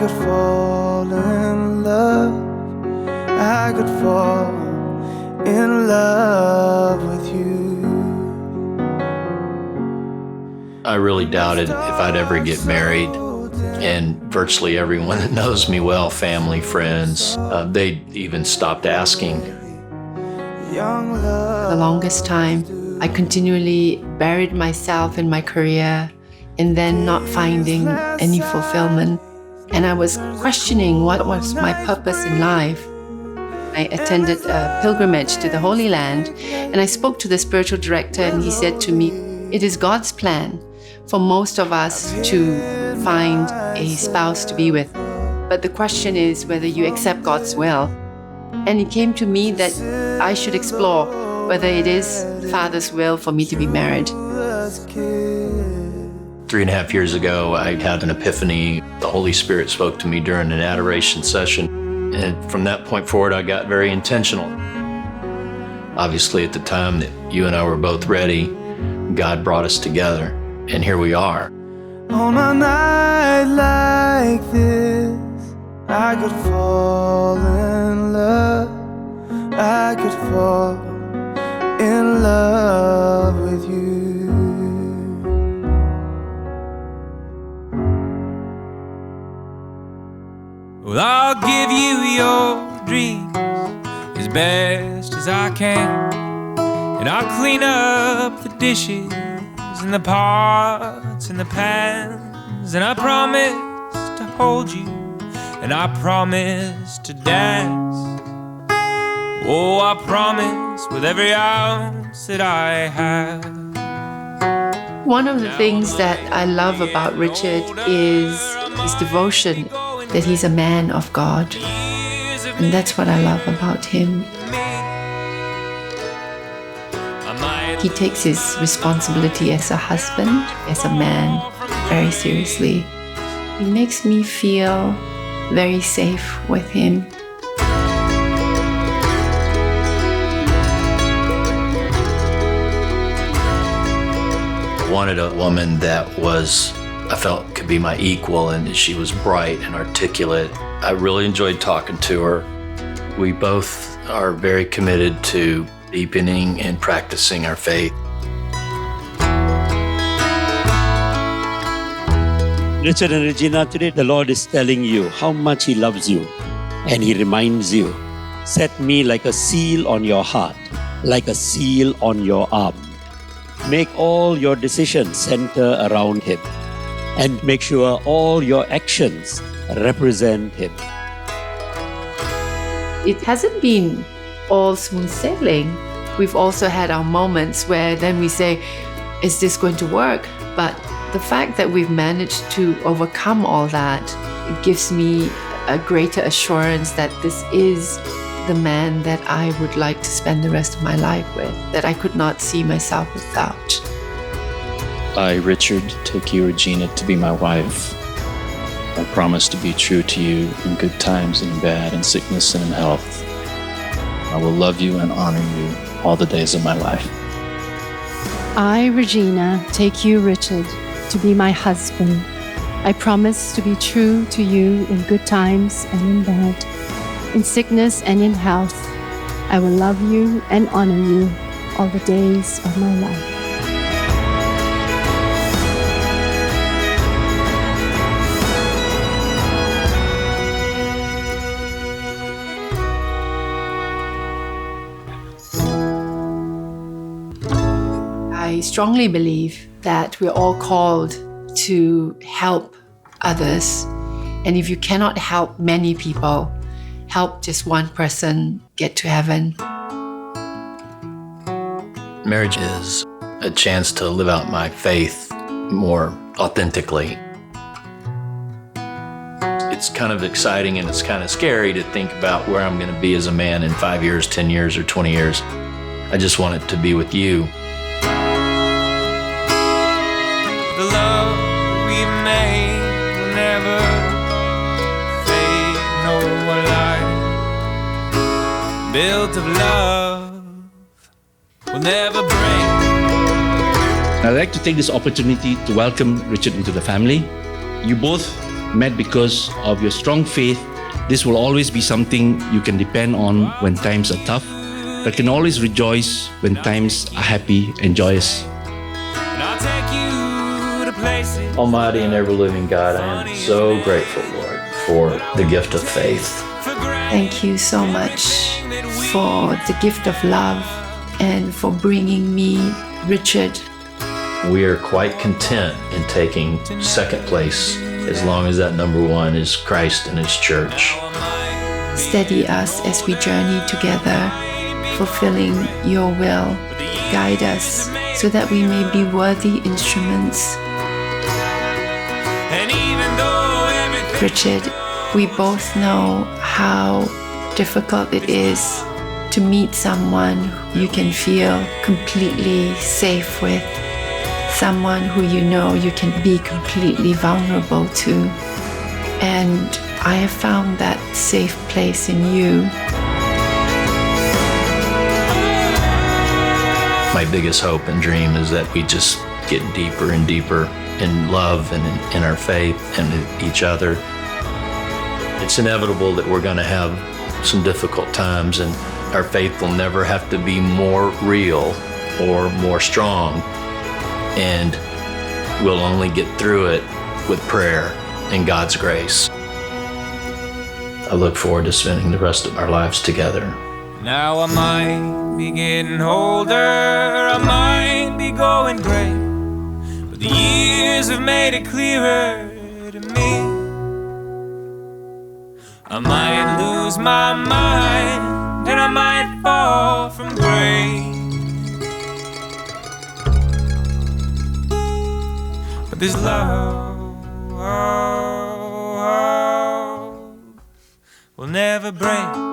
could fall in love. I could fall in love with you. I really doubted if I'd ever get married, and virtually everyone that knows me well, family, friends, they even stopped asking. For the longest time, I continually buried myself in my career and then not finding any fulfillment. And I was questioning what was my purpose in life. I attended a pilgrimage to the Holy Land, and I spoke to the spiritual director, and he said to me, it is God's plan for most of us to find a spouse to be with. But the question is whether you accept God's will. And it came to me that I should explore whether it is Father's will for me to be married. 3.5 years ago, I had an epiphany. The Holy Spirit spoke to me during an adoration session. And from that point forward, I got very intentional. Obviously, at the time that you and I were both ready, God brought us together, and here we are. On a night like this, I could fall in love. I could fall in love with you. Well, I'll give you your dreams as best as I can, and I'll clean up the dishes and the pots and the pans, and I promise to hold you, and I promise to dance. Oh, I promise with every ounce that I have. One of the things that I love about Richard is his devotion, that he's a man of God. And that's what I love about him. He takes his responsibility as a husband, as a man, very seriously. He makes me feel very safe with him. Wanted a woman that I felt could be my equal, and she was bright and articulate. I really enjoyed talking to her. We both are very committed to deepening and practicing our faith. Richard and Regina, today the Lord is telling you how much He loves you. And He reminds you, set me like a seal on your heart, like a seal on your arm. Make all your decisions center around Him, and make sure all your actions represent Him. It hasn't been all smooth sailing. We've also had our moments where then we say, is this going to work? But the fact that we've managed to overcome all that, it gives me a greater assurance that this is the man that I would like to spend the rest of my life with, that I could not see myself without. I, Richard, take you, Regina, to be my wife. I promise to be true to you in good times and in bad, in sickness and in health. I will love you and honor you all the days of my life. I, Regina, take you, Richard, to be my husband. I promise to be true to you in good times and in bad, in sickness and in health. I will love you and honor you all the days of my life. I strongly believe that we're all called to help others. And if you cannot help many people, help just one person get to heaven. Marriage is a chance to live out my faith more authentically. It's kind of exciting and it's kind of scary to think about where I'm going to be as a man in 5 years, 10 years, or 20 years. I just want it to be with you. The love we made will never fade. No life built of love will never break. I'd like to take this opportunity to welcome Richard into the family. You both met because of your strong faith. This will always be something you can depend on when times are tough, but can always rejoice when times are happy and joyous. And I'll take you to places. Almighty and ever-living God, I am so grateful, Lord, for the gift of faith. Thank you so much for the gift of love and for bringing me Richard. We are quite content in taking second place as long as that number one is Christ and His church. Steady us as we journey together, fulfilling your will. Guide us so that we may be worthy instruments. And even though everything Richard, we both know how difficult it is to meet someone you can feel completely safe with, someone who you know you can be completely vulnerable to. And I have found that safe place in you. My biggest hope and dream is that we just get deeper and deeper in love and in our faith and in each other. It's inevitable that we're going to have some difficult times, and our faith will never have to be more real or more strong. And we'll only get through it with prayer and God's grace. I look forward to spending the rest of our lives together. now I might be getting older, I might be going gray, but the years have made it clearer to me. I might lose my mind and I might fall from grace, but this love will never break.